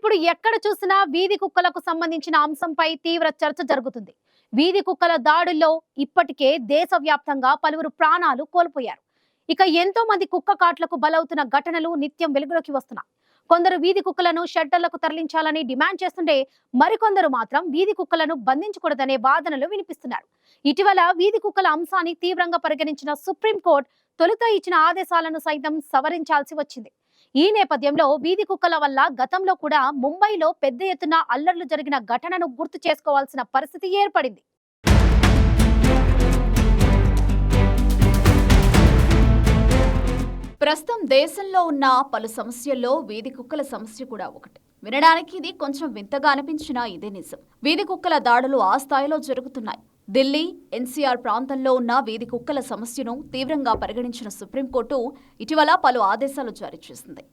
ఇప్పుడు ఎక్కడ చూసినా వీధి కుక్కలకు సంబంధించిన అంశంపై తీవ్ర చర్చ జరుగుతుంది. వీధి కుక్కల దాడుల్లో ఇప్పటికే దేశవ్యాప్తంగా పలువురు ప్రాణాలు కోల్పోయారు. ఇక ఎంతో మంది కుక్క కాట్లకు బలవుతున్న ఘటనలు నిత్యం వెలుగులోకి వస్తున్నాయి. కొందరు వీధి కుక్కలను షెల్టర్లకు తరలించాలని డిమాండ్ చేస్తుంటే మరికొందరు మాత్రం వీధి కుక్కలను బంధించకూడదనే వాదనలు వినిపిస్తున్నారు. ఇటీవల వీధి కుక్కల అంశాన్ని తీవ్రంగా పరిగణించిన సుప్రీంకోర్టు తొలుత ఇచ్చిన ఆదేశాలను సైతం సవరించాల్సి వచ్చింది. ఈ నేపథ్యంలో వీధి కుక్కల వల్ల గతంలో కూడా ముంబైలో పెద్ద ఎత్తున అల్లర్లు జరిగిన ఘటనను గుర్తు చేసుకోవాల్సిన పరిస్థితి ఏర్పడింది. ప్రస్తుతం దేశంలో ఉన్న పలు సమస్యల్లో వీధి కుక్కల సమస్య కూడా ఒకటి. వినడానికి ఇది కొంచెం వింతగా అనిపించినా ఇదే నిజం. వీధి కుక్కల దాడులు ఆ స్థాయిలో జరుగుతున్నాయి. ఢిల్లీ, ఎన్సీఆర్ ప్రాంతంలో ఉన్న వీధి కుక్కల సమస్యను తీవ్రంగా పరిగణించిన సుప్రీంకోర్టు ఇటీవల పలు ఆదేశాలు జారీ చేసింది.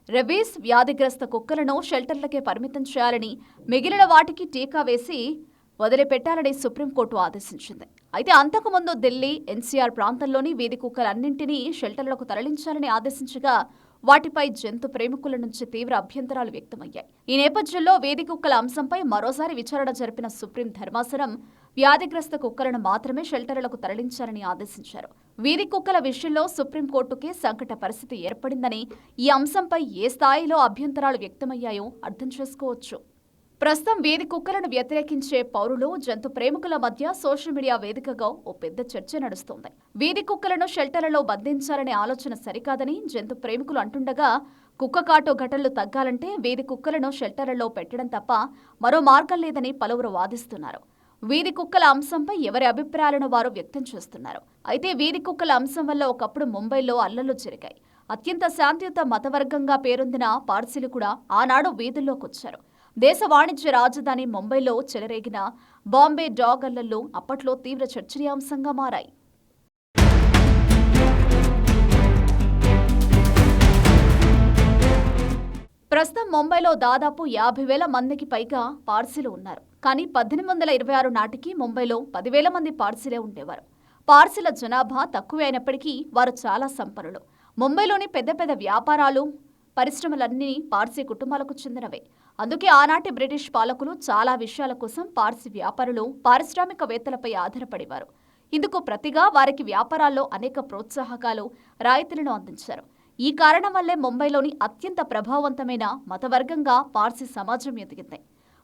రెబీస్ వ్యాధిగ్రస్త కుక్కలను షెల్టర్లకే పరిమితం చేయాలని, మిగిలిన వాటికి టీకా వేసి వదిలిపెట్టాలని సుప్రీంకోర్టు ఆదేశించింది. అయితే అంతకుముందు ఢిల్లీ, ఎన్సీఆర్ ప్రాంతంలోని వీధి కుక్కలన్నింటినీ షెల్టర్లకు తరలించాలని ఆదేశించగా వాటిపై జంతు ప్రేమికుల నుంచి తీవ్ర అభ్యంతరాలు వ్యక్తమయ్యాయి. ఈ నేపథ్యంలో వీధి కుక్కల అంశంపై మరోసారి విచారణ జరిపిన సుప్రీం ధర్మాసనం వ్యాధిగ్రస్త కుక్కలను మాత్రమే షెల్టర్లకు తరలించాలని ఆదేశించారు. వీధి కుక్కల విషయంలో సుప్రీంకోర్టుకే సంకట పరిస్థితి ఏర్పడిందని, ఈ అంశంపై ఏ స్థాయిలో అభ్యంతరాలు వ్యక్తమయ్యాయో అర్థం చేసుకోవచ్చు. ప్రస్తుతం వీధి కుక్కలను వ్యతిరేకించే పౌరులు, జంతు ప్రేమికుల మధ్య సోషల్ మీడియా వేదికగా ఓ పెద్ద చర్చ నడుస్తోంది. వీధి కుక్కలను షెల్టర్లలో బంధించాలనే ఆలోచన సరికాదని జంతు ప్రేమికులు అంటుండగా, కుక్క కాటు ఘటనలు తగ్గాలంటే వీధి కుక్కలను షెల్టర్లలో పెట్టడం తప్ప మరో మార్గం లేదని పలువురు వాదిస్తున్నారు. వీధి కుక్కల అంశంపై ఎవరి అభిప్రాయాలను వారు వ్యక్తం చేస్తున్నారు. అయితే వీధి కుక్కల అంశం వల్ల ఒకప్పుడు ముంబైలో అల్లర్లు జరిగాయి. అత్యంత శాంతియుత మతవర్గంగా పేరొందిన పార్సీలు కూడా ఆనాడు వీధుల్లోకొచ్చారు. దేశ వాణిజ్య రాజధాని ముంబైలో చెలరేగిన బాంబే డాగ్ అల్లర్లు అప్పట్లో తీవ్ర చర్చనీయాంశంగా మారాయి. ప్రస్తుతం ముంబైలో దాదాపు 50,000 మందికి పైగా పార్సీలు ఉన్నారు. కానీ 1826 నాటికి ముంబైలో 10,000 మంది పార్సీలే ఉండేవారు. పార్సీల జనాభా తక్కువే అయినప్పటికీ వారు చాలా సంపన్నులు. ముంబైలోని పెద్ద పెద్ద వ్యాపారాలు, పరిశ్రమలన్నీ పార్సీ కుటుంబాలకు చెందినవే. అందుకే ఆనాటి బ్రిటిష్ పాలకులు చాలా విషయాల కోసం పార్సీ వ్యాపారులు, పారిశ్రామికవేత్తలపై ఆధారపడేవారు. ఇందుకు ప్రతిగా వారికి వ్యాపారాల్లో అనేక ప్రోత్సాహకాలు, రాయితీలను అందించారు. ఈ కారణం వల్లే ముంబైలోని అత్యంత ప్రభావవంతమైన మతవర్గంగా పార్సీ సమాజం ఎదిగింది.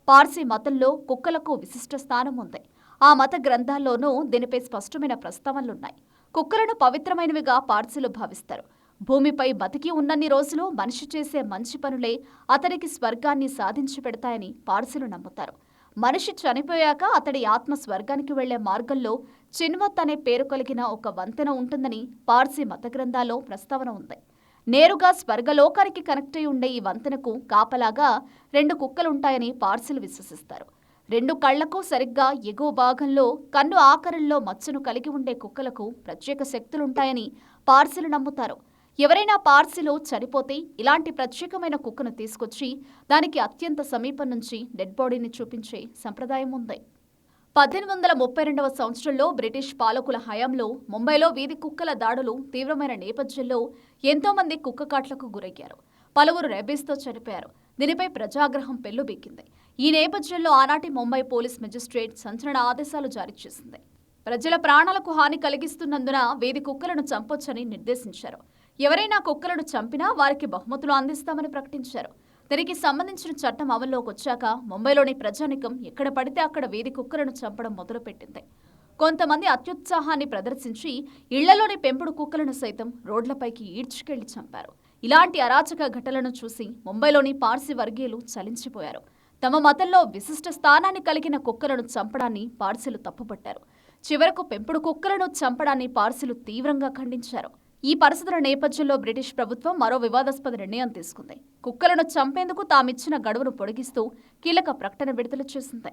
పార్సీ మతంలో కుక్కలకు విశిష్ట స్థానం ఉంది. ఆ మత గ్రంథాల్లోనూ దీనిపై స్పష్టమైన ప్రస్తావనలున్నాయి. కుక్కలను పవిత్రమైనవిగా పార్సీలు భావిస్తారు. భూమిపై బతికి ఉన్నన్ని రోజులు మనిషి చేసే మంచి పనులే అతనికి స్వర్గాన్ని సాధించి పెడతాయని పార్సీలు నమ్ముతారు. మనిషి చనిపోయాక అతడి ఆత్మ స్వర్గానికి వెళ్లే మార్గంలో చిన్వత్ అనే పేరు కలిగిన ఒక వంతెన ఉంటుందని పార్సీ మత గ్రంథాల్లో ప్రస్తావన ఉంది. నేరుగా స్వర్గలోకానికి కనెక్ట్ అయి ఉండే ఈ వంతెనకు కాపలాగా 2 కుక్కలుంటాయని పార్సీలు విశ్వసిస్తారు. 2 కళ్లకు సరిగ్గా ఎగువ భాగంలో కన్ను ఆకారంలో మచ్చను కలిగి ఉండే కుక్కలకు ప్రత్యేక శక్తులుంటాయని పార్సీలు నమ్ముతారు. ఎవరైనా పార్సీలో చనిపోతే ఇలాంటి ప్రత్యేకమైన కుక్కను తీసుకొచ్చి దానికి అత్యంత సమీపం నుంచి డెడ్ బాడీని చూపించే సంప్రదాయం ఉంది. 1832వ సంవత్సరంలో బ్రిటిష్ పాలకుల హయాంలో ముంబైలో వీధి కుక్కల దాడులు తీవ్రమైన నేపథ్యంలో ఎంతో మంది కుక్క కాట్లకు గురయ్యారు. పలువురు రెబీస్తో చనిపోయారు. దీనిపై ప్రజాగ్రహం పెల్లుబిక్కింది. ఈ నేపథ్యంలో ఆనాటి ముంబై పోలీస్ మెజిస్ట్రేట్ సంచలన ఆదేశాలు జారీ చేసింది. ప్రజల ప్రాణాలకు హాని కలిగిస్తున్నందున వీధి కుక్కలను చంపొచ్చని నిర్దేశించారు. ఎవరైనా కుక్కలను చంపినా వారికి బహుమతులు అందిస్తామని ప్రకటించారు. దీనికి సంబంధించిన చట్టం అమల్లోకి వచ్చాక ముంబైలోని ప్రజానికం ఎక్కడ పడితే అక్కడ వీధి కుక్కలను చంపడం మొదలుపెట్టింది. కొంతమంది అత్యుత్సాహాన్ని ప్రదర్శించి ఇళ్లలోని పెంపుడు కుక్కలను సైతం రోడ్లపైకి ఈడ్చుకెళ్లి చంపారు. ఇలాంటి అరాచక ఘటనలను చూసి ముంబైలోని పార్సీ వర్గీయులు చలించిపోయారు. తమ మతంలో విశిష్ట స్థానాన్ని కలిగిన కుక్కలను చంపడాన్ని పార్సీలు తప్పుపట్టారు. చివరకు పెంపుడు కుక్కలను చంపడాన్ని పార్సీలు తీవ్రంగా ఖండించారు. ఈ పరిస్థితుల నేపథ్యంలో బ్రిటిష్ ప్రభుత్వం మరో వివాదాస్పద నిర్ణయం తీసుకుంది. కుక్కలను చంపేందుకు తామిచ్చిన గడువును పొడిగిస్తూ కీలక ప్రకటన విడుదల చేసింది.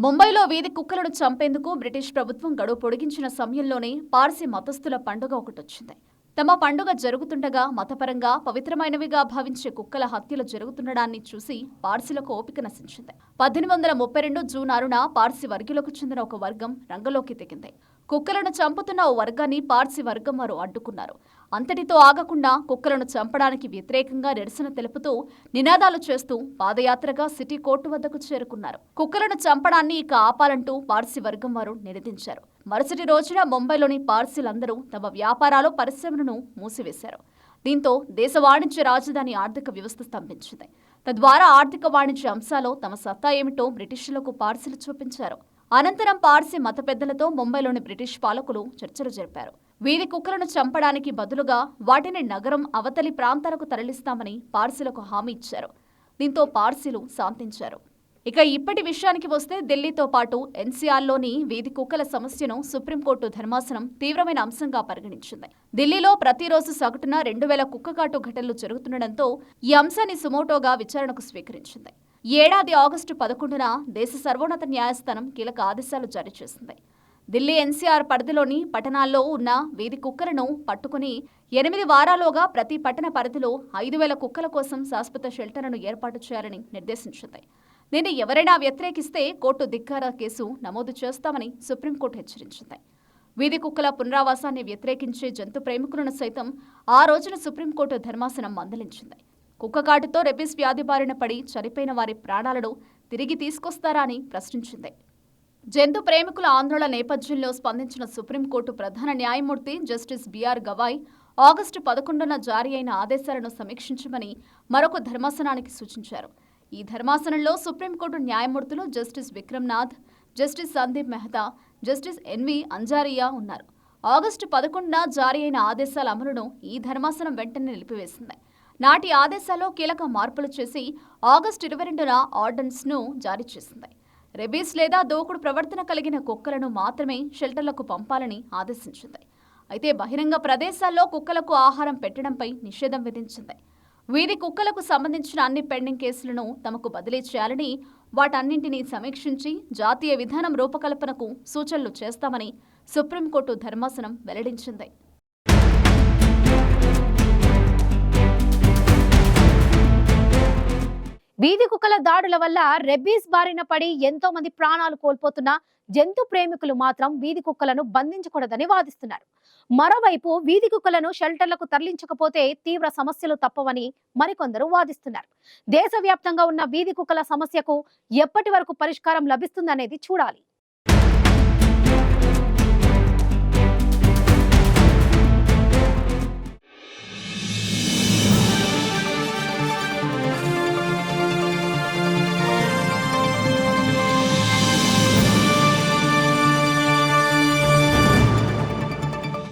ముంబైలో వీధి కుక్కలను చంపేందుకు బ్రిటిష్ ప్రభుత్వం గడువు పొడిగించిన సమయంలోనే పార్సీ మతస్థుల పండుగ ఒకటొచ్చింది. తమ పండుగ జరుగుతుండగా మతపరంగా పవిత్రమైనవిగా భావించే కుక్కల హత్యలు జరుగుతుండడాన్ని చూసి పార్సీలకు ఓపిక నశించింది. 1832 జూన్ 6న పార్సీ వర్గీయులకు చెందిన ఒక వర్గం రంగంలోకి దిగింది. కుక్కలను చంపుతున్న ఓ వర్గాన్ని పార్సీ వర్గం వారు అడ్డుకున్నారు. అంతటితో ఆగకుండా కుక్కలను చంపడానికి వ్యతిరేకంగా నిరసన తెలుపుతూ నినాదాలు చేస్తూ పాదయాత్రగా సిటీ కోర్టు వద్దకు చేరుకున్నారు. కుక్కలను చంపడాన్ని ఇక ఆపాలంటూ పార్సీ వర్గం వారు నినదించారు. మరుసటి రోజున ముంబైలోని పార్సీలందరూ తమ వ్యాపారాలు పరిశ్రమలను మూసివేశారు. దీంతో దేశ వాణిజ్య రాజధాని ఆర్థిక వ్యవస్థ స్తంభించింది. తద్వారా ఆర్థిక వాణిజ్య అంశాల్లో తమ సత్తా ఏమిటో బ్రిటిషులకు పార్సీలు చూపించారు. అనంతరం పార్సీ మత పెద్దలతో ముంబైలోని బ్రిటిష్ పాలకులు చర్చలు జరిపారు. వీధి కుక్కలను చంపడానికి బదులుగా వాటిని నగరం అవతలి ప్రాంతాలకు తరలిస్తామని పార్సీలకు హామీ ఇచ్చారు. దీంతో పార్సీలు శాంతించారు. ఇక ఇప్పటి విషయానికి వస్తే ఢిల్లీతో పాటు ఎన్సీఆర్లోని వీధి కుక్కల సమస్యను సుప్రీంకోర్టు ధర్మాసనం తీవ్రమైన అంశంగా పరిగణించింది. ఢిల్లీలో ప్రతిరోజు సగటున 2000 కుక్కకాటు ఘటనలు జరుగుతుండటంతో ఈ అంశాన్ని సుమోటోగా విచారణకు స్వీకరించింది. ఈ ఏడాది ఆగస్టు 11న దేశ సర్వోన్నత న్యాయస్థానం కీలక ఆదేశాలు జారీ చేసింది. ఢిల్లీ ఎన్సీఆర్ పరిధిలోని పట్టణాల్లో ఉన్న వీధి కుక్కలను పట్టుకుని 8 వారాల్లోగా ప్రతి పట్టణ పరిధిలో 5000 కుక్కల కోసం శాశ్వత షెల్టర్లను ఏర్పాటు చేయాలని నిర్దేశించింది. దీన్ని ఎవరైనా వ్యతిరేకిస్తే కోర్టు ధిక్కార కేసు నమోదు చేస్తామని సుప్రీంకోర్టు హెచ్చరించింది. వీధి కుక్కల పునరావాసాన్ని వ్యతిరేకించే జంతు ప్రేమికులను సైతం ఆ రోజున సుప్రీంకోర్టు ధర్మాసనం మందలించింది. కుక్కకాటుతో రెబీస్ వ్యాధి బారిన పడి చనిపోయిన వారి ప్రాణాలను తిరిగి తీసుకొస్తారా అని ప్రశ్నించింది. జంతు ప్రేమికుల ఆందోళన నేపథ్యంలో స్పందించిన సుప్రీంకోర్టు ప్రధాన న్యాయమూర్తి జస్టిస్ బిఆర్ గవాయ్ ఆగస్టు 11న జారీ అయిన ఆదేశాలను సమీక్షించమని మరొక ధర్మాసనానికి సూచించారు. ఈ ధర్మాసనంలో సుప్రీంకోర్టు న్యాయమూర్తులు justice Vikram Nath, justice Sandeep Mehta, justice N V అంజారియా ఉన్నారు. ఆగస్టు 11న జారీ అయిన ఆదేశాల అమలును ఈ ధర్మాసనం వెంటనే నిలిపివేసింది. నాటి ఆదేశాల్లో కీలక మార్పులు చేసి ఆగస్టు 22న ఆర్డినెన్స్ను జారీ చేసింది. రెబీస్ లేదా దూకుడు ప్రవర్తన కలిగిన కుక్కలను మాత్రమే షెల్టర్లకు పంపాలని ఆదేశించింది. అయితే బహిరంగ ప్రదేశాల్లో కుక్కలకు ఆహారం పెట్టడంపై నిషేధం విధించింది. వీధి కుక్కలకు సంబంధించిన అన్ని పెండింగ్ కేసులను తమకు బదిలీ చేయాలని, వాటన్నింటినీ సమీక్షించి జాతీయ విధానం రూపకల్పనకు సూచనలు చేస్తామని సుప్రీంకోర్టు ధర్మాసనం వెల్లడించింది. వీధి కుక్కల దాడుల వల్ల రెబీస్ బారిన పడి ఎంతో మంది ప్రాణాలు కోల్పోతున్న జంతు ప్రేమికులు మాత్రం వీధి కుక్కలను బంధించకూడదని వాదిస్తున్నారు. మరోవైపు వీధి కుక్కలను షెల్టర్లకు తరలించకపోతే తీవ్ర సమస్యలు తప్పవని మరికొందరు వాదిస్తున్నారు. దేశవ్యాప్తంగా ఉన్న వీధి కుక్కల సమస్యకు ఎప్పటి వరకు పరిష్కారం లభిస్తుందనేది చూడాలి.